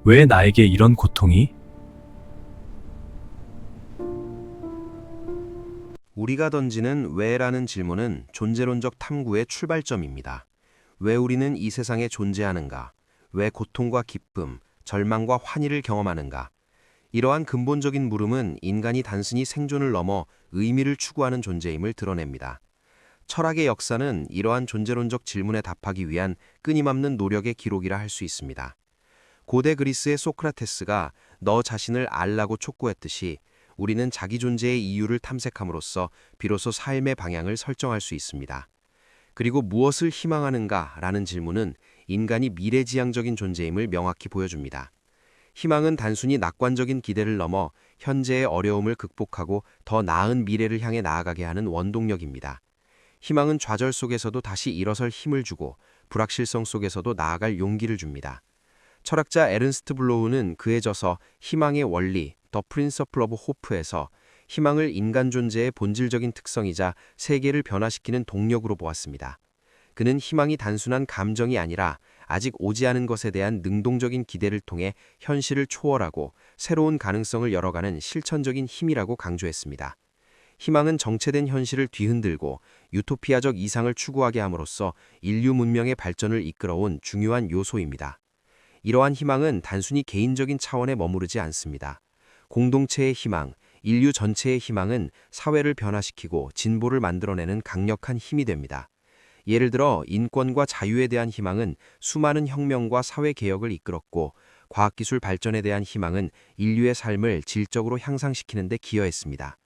왜 나에게 이런 고통이? 우리가 던지는 왜라는 질문은 존재론적 탐구의 출발점입니다. 왜 우리는 이 세상에 존재하는가? 왜 고통과 기쁨, 절망과 환희를 경험하는가? 이러한 근본적인 물음은 인간이 단순히 생존을 넘어 의미를 추구하는 존재임을 드러냅니다. 철학의 역사는 이러한 존재론적 질문에 답하기 위한 끊임없는 노력의 기록이라 할 수 있습니다. 고대 그리스의 소크라테스가 너 자신을 알라고 촉구했듯이 우리는 자기 존재의 이유를 탐색함으로써 비로소 삶의 방향을 설정할 수 있습니다. 그리고 무엇을 희망하는가 라는 질문은 인간이 미래지향적인 존재임을 명확히 보여줍니다. 희망은 단순히 낙관적인 기대를 넘어 현재의 어려움을 극복하고 더 나은 미래를 향해 나아가게 하는 원동력입니다. 희망은 좌절 속에서도 다시 일어설 힘을 주고 불확실성 속에서도 나아갈 용기를 줍니다. 철학자 에른스트 블로우는 그의 저서 희망의 원리, 더 프린서플 오브 호프에서 희망을 인간 존재의 본질적인 특성이자 세계를 변화시키는 동력으로 보았습니다. 그는 희망이 단순한 감정이 아니라 아직 오지 않은 것에 대한 능동적인 기대를 통해 현실을 초월하고 새로운 가능성을 열어가는 실천적인 힘이라고 강조했습니다. 희망은 정체된 현실을 뒤흔들고 유토피아적 이상을 추구하게 함으로써 인류 문명의 발전을 이끌어온 중요한 요소입니다. 이러한 희망은 단순히 개인적인 차원에 머무르지 않습니다. 공동체의 희망, 인류 전체의 희망은 사회를 변화시키고 진보를 만들어내는 강력한 힘이 됩니다. 예를 들어 인권과 자유에 대한 희망은 수많은 혁명과 사회 개혁을 이끌었고, 과학기술 발전에 대한 희망은 인류의 삶을 질적으로 향상시키는 데 기여했습니다.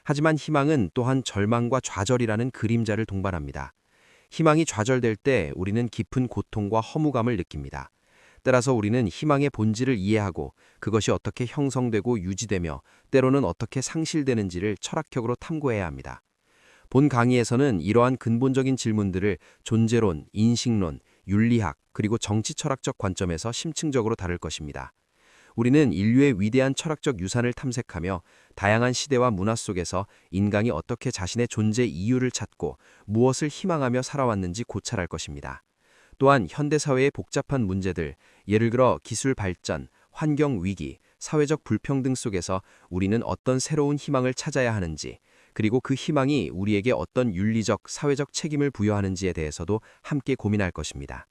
하지만 희망은 또한 절망과 좌절이라는 그림자를 동반합니다. 희망이 좌절될 때 우리는 깊은 고통과 허무감을 느낍니다. 따라서 우리는 희망의 본질을 이해하고 그것이 어떻게 형성되고 유지되며 때로는 어떻게 상실되는지를 철학적으로 탐구해야 합니다. 본 강의에서는 이러한 근본적인 질문들을 존재론, 인식론, 윤리학, 그리고 정치 철학적 관점에서 심층적으로 다룰 것입니다. 우리는 인류의 위대한 철학적 유산을 탐색하며 다양한 시대와 문화 속에서 인간이 어떻게 자신의 존재 이유를 찾고 무엇을 희망하며 살아왔는지 고찰할 것입니다. 또한 현대사회의 복잡한 문제들, 예를 들어 기술 발전, 환경 위기, 사회적 불평등 속에서 우리는 어떤 새로운 희망을 찾아야 하는지, 그리고 그 희망이 우리에게 어떤 윤리적, 사회적 책임을 부여하는지에 대해서도 함께 고민할 것입니다.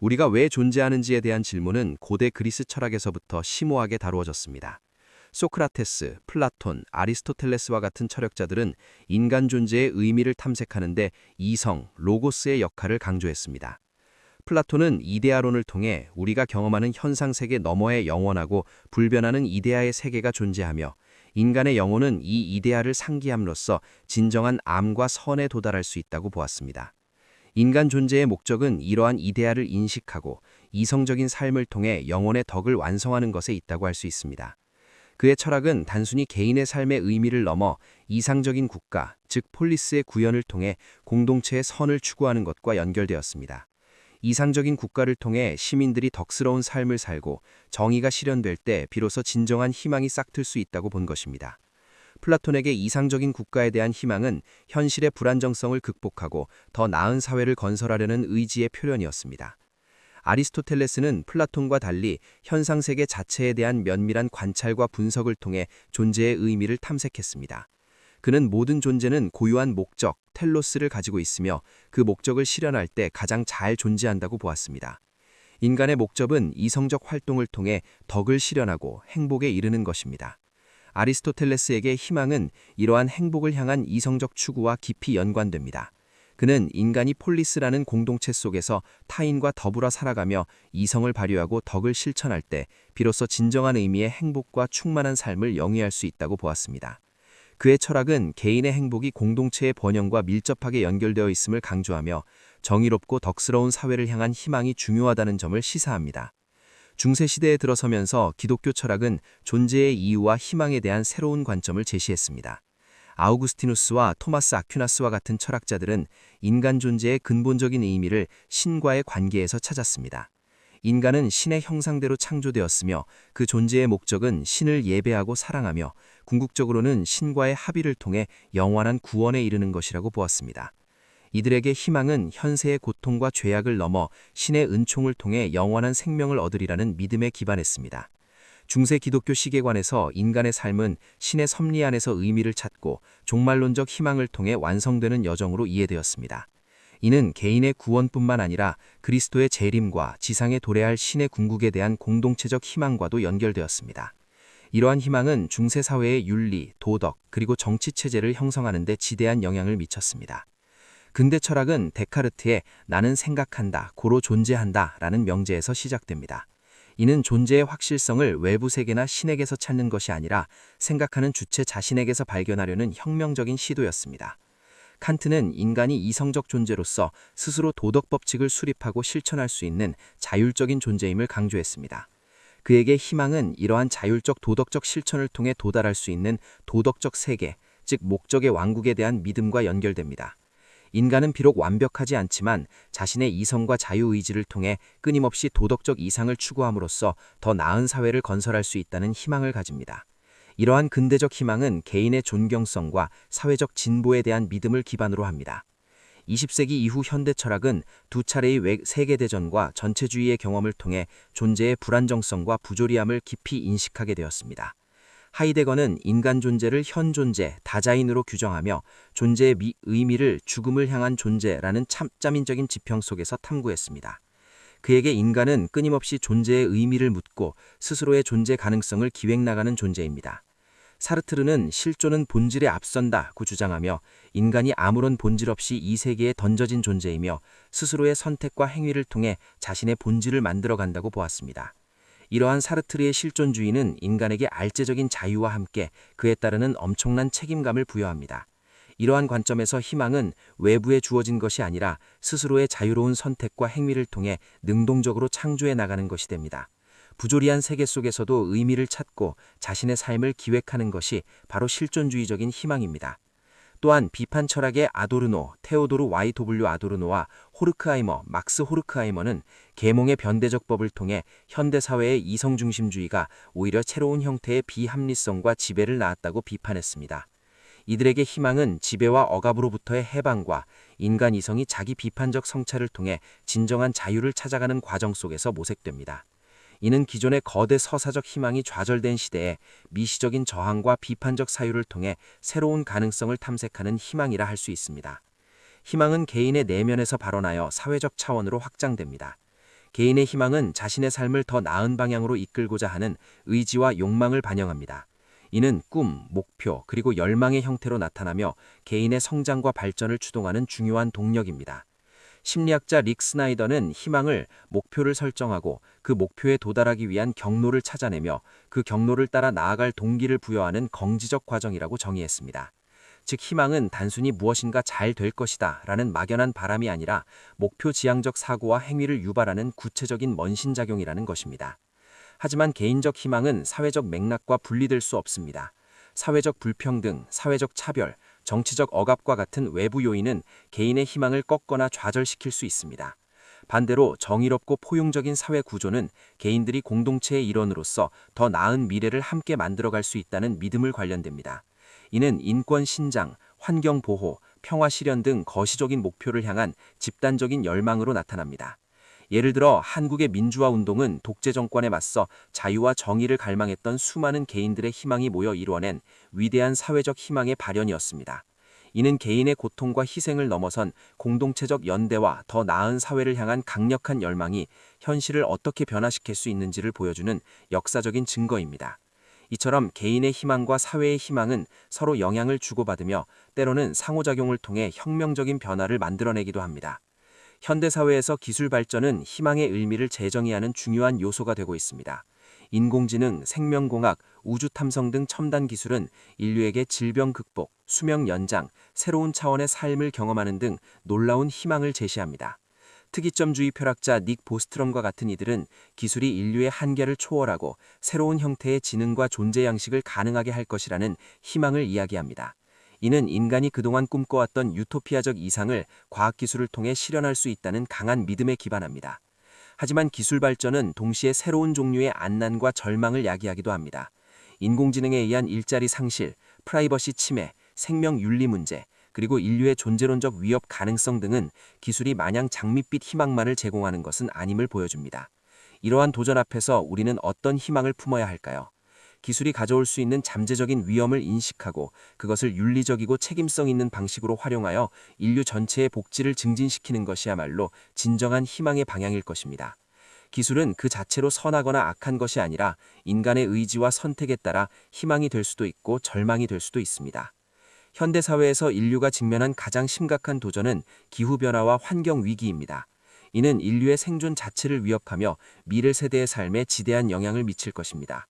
우리가 왜 존재하는지에 대한 질문은 고대 그리스 철학에서부터 심오하게 다루어졌습니다. 소크라테스, 플라톤, 아리스토텔레스와 같은 철학자들은 인간 존재의 의미를 탐색하는데 이성, 로고스의 역할을 강조했습니다. 플라톤은 이데아론을 통해 우리가 경험하는 현상세계 너머에 영원하고 불변하는 이데아의 세계가 존재하며, 인간의 영혼은 이 이데아를 상기함으로써 진정한 암과 선에 도달할 수 있다고 보았습니다. 인간 존재의 목적은 이러한 이데아를 인식하고 이성적인 삶을 통해 영혼의 덕을 완성하는 것에 있다고 할 수 있습니다. 그의 철학은 단순히 개인의 삶의 의미를 넘어 이상적인 국가, 즉 폴리스의 구현을 통해 공동체의 선을 추구하는 것과 연결되었습니다. 이상적인 국가를 통해 시민들이 덕스러운 삶을 살고 정의가 실현될 때 비로소 진정한 희망이 싹틀 수 있다고 본 것입니다. 플라톤에게 이상적인 국가에 대한 희망은 현실의 불안정성을 극복하고 더 나은 사회를 건설하려는 의지의 표현이었습니다. 아리스토텔레스는 플라톤과 달리 현상세계 자체에 대한 면밀한 관찰과 분석을 통해 존재의 의미를 탐색했습니다. 그는 모든 존재는 고유한 목적, 텔로스를 가지고 있으며 그 목적을 실현할 때 가장 잘 존재한다고 보았습니다. 인간의 목적은 이성적 활동을 통해 덕을 실현하고 행복에 이르는 것입니다. 아리스토텔레스에게 희망은 이러한 행복을 향한 이성적 추구와 깊이 연관됩니다. 그는 인간이 폴리스라는 공동체 속에서 타인과 더불어 살아가며 이성을 발휘하고 덕을 실천할 때 비로소 진정한 의미의 행복과 충만한 삶을 영위할 수 있다고 보았습니다. 그의 철학은 개인의 행복이 공동체의 번영과 밀접하게 연결되어 있음을 강조하며 정의롭고 덕스러운 사회를 향한 희망이 중요하다는 점을 시사합니다. 중세시대에 들어서면서 기독교 철학은 존재의 이유와 희망에 대한 새로운 관점을 제시했습니다. 아우구스티누스와 토마스 아퀴나스와 같은 철학자들은 인간 존재의 근본적인 의미를 신과의 관계에서 찾았습니다. 인간은 신의 형상대로 창조되었으며 그 존재의 목적은 신을 예배하고 사랑하며 궁극적으로는 신과의 합의를 통해 영원한 구원에 이르는 것이라고 보았습니다. 이들에게 희망은 현세의 고통과 죄악을 넘어 신의 은총을 통해 영원한 생명을 얻으리라는 믿음에 기반했습니다. 중세 기독교 시계관에서 인간의 삶은 신의 섭리 안에서 의미를 찾고 종말론적 희망을 통해 완성되는 여정으로 이해되었습니다. 이는 개인의 구원뿐만 아니라 그리스도의 재림과 지상에 도래할 신의 궁극에 대한 공동체적 희망과도 연결되었습니다. 이러한 희망은 중세 사회의 윤리, 도덕, 그리고 정치 체제를 형성하는 데 지대한 영향을 미쳤습니다. 근대 철학은 데카르트의 나는 생각한다, 고로 존재한다 라는 명제에서 시작됩니다. 이는 존재의 확실성을 외부 세계나 신에게서 찾는 것이 아니라 생각하는 주체 자신에게서 발견하려는 혁명적인 시도였습니다. 칸트는 인간이 이성적 존재로서 스스로 도덕 법칙을 수립하고 실천할 수 있는 자율적인 존재임을 강조했습니다. 그에게 희망은 이러한 자율적 도덕적 실천을 통해 도달할 수 있는 도덕적 세계, 즉 목적의 왕국에 대한 믿음과 연결됩니다. 인간은 비록 완벽하지 않지만 자신의 이성과 자유의지를 통해 끊임없이 도덕적 이상을 추구함으로써 더 나은 사회를 건설할 수 있다는 희망을 가집니다. 이러한 근대적 희망은 개인의 존경성과 사회적 진보에 대한 믿음을 기반으로 합니다. 20세기 이후 현대 철학은 두 차례의 세계대전과 전체주의의 경험을 통해 존재의 불안정성과 부조리함을 깊이 인식하게 되었습니다. 하이데거는 인간 존재를 현 존재, 다자인으로 규정하며 존재의 의미를 죽음을 향한 존재라는 참자민적인 지평 속에서 탐구했습니다. 그에게 인간은 끊임없이 존재의 의미를 묻고 스스로의 존재 가능성을 기획나가는 존재입니다. 사르트르는 실존은 본질에 앞선다고 주장하며 인간이 아무런 본질 없이 이 세계에 던져진 존재이며 스스로의 선택과 행위를 통해 자신의 본질을 만들어간다고 보았습니다. 이러한 사르트르의 실존주의는 인간에게 알제적인 자유와 함께 그에 따르는 엄청난 책임감을 부여합니다. 이러한 관점에서 희망은 외부에 주어진 것이 아니라 스스로의 자유로운 선택과 행위를 통해 능동적으로 창조해 나가는 것이 됩니다. 부조리한 세계 속에서도 의미를 찾고 자신의 삶을 기획하는 것이 바로 실존주의적인 희망입니다. 또한 비판 철학의 아도르노, 테오도르 Y.W. 아도르노와 호르크하이머, 막스 호르크하이머는 계몽의 변대적 법을 통해 현대사회의 이성중심주의가 오히려 새로운 형태의 비합리성과 지배를 낳았다고 비판했습니다. 이들에게 희망은 지배와 억압으로부터의 해방과 인간 이성이 자기 비판적 성찰을 통해 진정한 자유를 찾아가는 과정 속에서 모색됩니다. 이는 기존의 거대 서사적 희망이 좌절된 시대에 미시적인 저항과 비판적 사유를 통해 새로운 가능성을 탐색하는 희망이라 할 수 있습니다. 희망은 개인의 내면에서 발원하여 사회적 차원으로 확장됩니다. 개인의 희망은 자신의 삶을 더 나은 방향으로 이끌고자 하는 의지와 욕망을 반영합니다. 이는 꿈, 목표, 그리고 열망의 형태로 나타나며 개인의 성장과 발전을 추동하는 중요한 동력입니다. 심리학자 릭 스나이더는 희망을 목표를 설정하고 그 목표에 도달하기 위한 경로를 찾아내며 그 경로를 따라 나아갈 동기를 부여하는 긍지적 과정이라고 정의했습니다. 즉 희망은 단순히 무엇인가 잘 될 것이다 라는 막연한 바람이 아니라 목표 지향적 사고와 행위를 유발하는 구체적인 먼신작용이라는 것입니다. 하지만 개인적 희망은 사회적 맥락과 분리될 수 없습니다. 사회적 불평등, 사회적 차별, 정치적 억압과 같은 외부 요인은 개인의 희망을 꺾거나 좌절시킬 수 있습니다. 반대로 정의롭고 포용적인 사회 구조는 개인들이 공동체의 일원으로서 더 나은 미래를 함께 만들어갈 수 있다는 믿음을 관련됩니다. 이는 인권 신장, 환경 보호, 평화 실현 등 거시적인 목표를 향한 집단적인 열망으로 나타납니다. 예를 들어 한국의 민주화 운동은 독재 정권에 맞서 자유와 정의를 갈망했던 수많은 개인들의 희망이 모여 이루어낸 위대한 사회적 희망의 발현이었습니다. 이는 개인의 고통과 희생을 넘어선 공동체적 연대와 더 나은 사회를 향한 강력한 열망이 현실을 어떻게 변화시킬 수 있는지를 보여주는 역사적인 증거입니다. 이처럼 개인의 희망과 사회의 희망은 서로 영향을 주고받으며 때로는 상호작용을 통해 혁명적인 변화를 만들어내기도 합니다. 현대사회에서 기술 발전은 희망의 의미를 재정의하는 중요한 요소가 되고 있습니다. 인공지능, 생명공학, 우주탐성 등 첨단 기술은 인류에게 질병 극복, 수명 연장, 새로운 차원의 삶을 경험하는 등 놀라운 희망을 제시합니다. 특이점주의 철학자 닉 보스트럼과 같은 이들은 기술이 인류의 한계를 초월하고 새로운 형태의 지능과 존재 양식을 가능하게 할 것이라는 희망을 이야기합니다. 이는 인간이 그동안 꿈꿔왔던 유토피아적 이상을 과학기술을 통해 실현할 수 있다는 강한 믿음에 기반합니다. 하지만 기술 발전은 동시에 새로운 종류의 안난과 절망을 야기하기도 합니다. 인공지능에 의한 일자리 상실, 프라이버시 침해, 생명 윤리 문제, 그리고 인류의 존재론적 위협 가능성 등은 기술이 마냥 장밋빛 희망만을 제공하는 것은 아님을 보여줍니다. 이러한 도전 앞에서 우리는 어떤 희망을 품어야 할까요? 기술이 가져올 수 있는 잠재적인 위험을 인식하고 그것을 윤리적이고 책임성 있는 방식으로 활용하여 인류 전체의 복지를 증진시키는 것이야말로 진정한 희망의 방향일 것입니다. 기술은 그 자체로 선하거나 악한 것이 아니라 인간의 의지와 선택에 따라 희망이 될 수도 있고 절망이 될 수도 있습니다. 현대 사회에서 인류가 직면한 가장 심각한 도전은 기후변화와 환경위기입니다. 이는 인류의 생존 자체를 위협하며 미래 세대의 삶에 지대한 영향을 미칠 것입니다.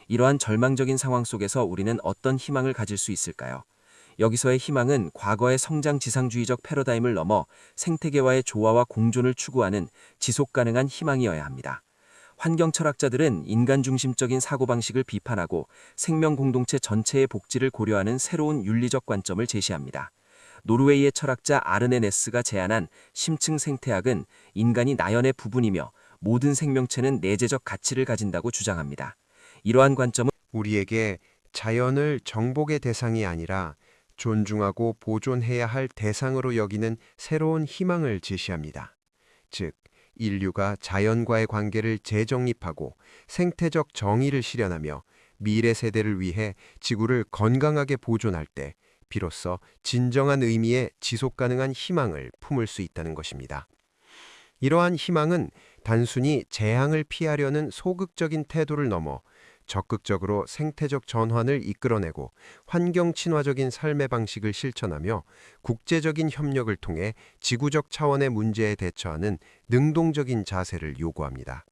이러한 절망적인 상황 속에서 우리는 어떤 희망을 가질 수 있을까요? 여기서의 희망은 과거의 성장 지상주의적 패러다임을 넘어 생태계와의 조화와 공존을 추구하는 지속가능한 희망이어야 합니다. 환경 철학자들은 인간 중심적인 사고방식을 비판하고 생명 공동체 전체의 복지를 고려하는 새로운 윤리적 관점을 제시합니다. 노르웨이의 철학자 아르네 네스가 제안한 심층 생태학은 인간이 나연의 부분이며 모든 생명체는 내재적 가치를 가진다고 주장합니다. 이러한 관점은 우리에게 자연을 정복의 대상이 아니라 존중하고 보존해야 할 대상으로 여기는 새로운 희망을 제시합니다. 즉, 인류가 자연과의 관계를 재정립하고 생태적 정의를 실현하며 미래 세대를 위해 지구를 건강하게 보존할 때 비로소 진정한 의미의 지속가능한 희망을 품을 수 있다는 것입니다. 이러한 희망은 단순히 재앙을 피하려는 소극적인 태도를 넘어 적극적으로 생태적 전환을 이끌어내고 환경 친화적인 삶의 방식을 실천하며 국제적인 협력을 통해 지구적 차원의 문제에 대처하는 능동적인 자세를 요구합니다.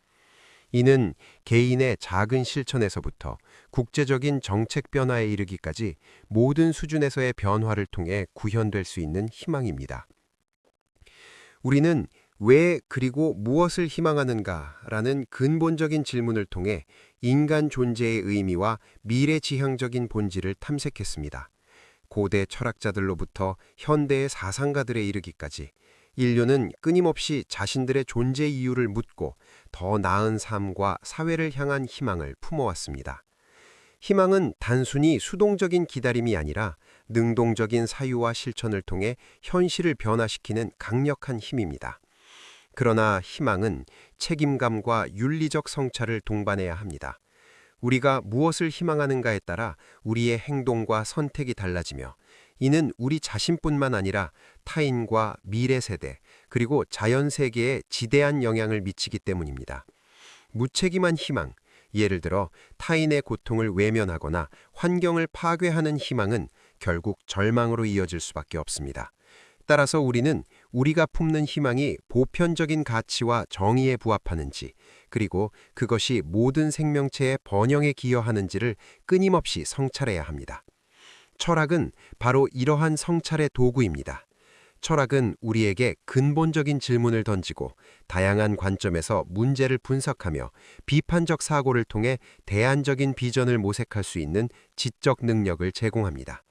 이는 개인의 작은 실천에서부터 국제적인 정책 변화에 이르기까지 모든 수준에서의 변화를 통해 구현될 수 있는 희망입니다. 우리는 왜 그리고 무엇을 희망하는가라는 근본적인 질문을 통해 인간 존재의 의미와 미래지향적인 본질을 탐색했습니다. 고대 철학자들로부터 현대의 사상가들에 이르기까지 인류는 끊임없이 자신들의 존재 이유를 묻고 더 나은 삶과 사회를 향한 희망을 품어왔습니다. 희망은 단순히 수동적인 기다림이 아니라 능동적인 사유와 실천을 통해 현실을 변화시키는 강력한 힘입니다. 그러나 희망은 책임감과 윤리적 성찰을 동반해야 합니다. 우리가 무엇을 희망하는가에 따라 우리의 행동과 선택이 달라지며 이는 우리 자신뿐만 아니라 타인과 미래 세대 그리고 자연 세계에 지대한 영향을 미치기 때문입니다. 무책임한 희망, 예를 들어 타인의 고통을 외면하거나 환경을 파괴하는 희망은 결국 절망으로 이어질 수밖에 없습니다. 따라서 우리는 우리가 품는 희망이 보편적인 가치와 정의에 부합하는지, 그리고 그것이 모든 생명체의 번영에 기여하는지를 끊임없이 성찰해야 합니다. 철학은 바로 이러한 성찰의 도구입니다. 철학은 우리에게 근본적인 질문을 던지고 다양한 관점에서 문제를 분석하며 비판적 사고를 통해 대안적인 비전을 모색할 수 있는 지적 능력을 제공합니다.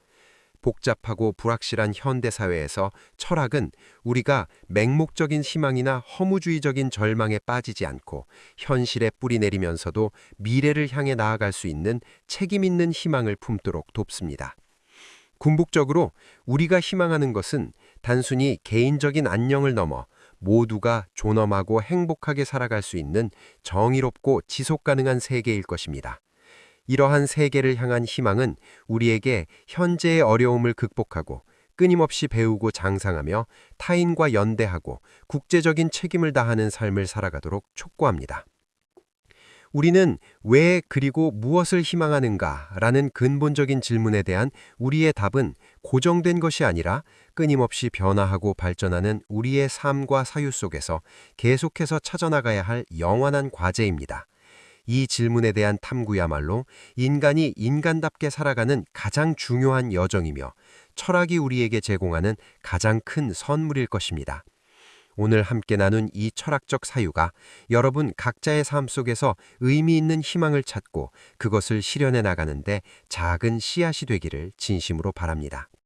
복잡하고 불확실한 현대사회에서 철학은 우리가 맹목적인 희망이나 허무주의적인 절망에 빠지지 않고 현실에 뿌리내리면서도 미래를 향해 나아갈 수 있는 책임 있는 희망을 품도록 돕습니다. 궁극적으로 우리가 희망하는 것은 단순히 개인적인 안녕을 넘어 모두가 존엄하고 행복하게 살아갈 수 있는 정의롭고 지속가능한 세계일 것입니다. 이러한 세계를 향한 희망은 우리에게 현재의 어려움을 극복하고 끊임없이 배우고 장상하며 타인과 연대하고 국제적인 책임을 다하는 삶을 살아가도록 촉구합니다. 우리는 왜 그리고 무엇을 희망하는가라는 근본적인 질문에 대한 우리의 답은 고정된 것이 아니라 끊임없이 변화하고 발전하는 우리의 삶과 사유 속에서 계속해서 찾아나가야 할 영원한 과제입니다. 이 질문에 대한 탐구야말로 인간이 인간답게 살아가는 가장 중요한 여정이며 철학이 우리에게 제공하는 가장 큰 선물일 것입니다. 오늘 함께 나눈 이 철학적 사유가 여러분 각자의 삶 속에서 의미 있는 희망을 찾고 그것을 실현해 나가는데 작은 씨앗이 되기를 진심으로 바랍니다.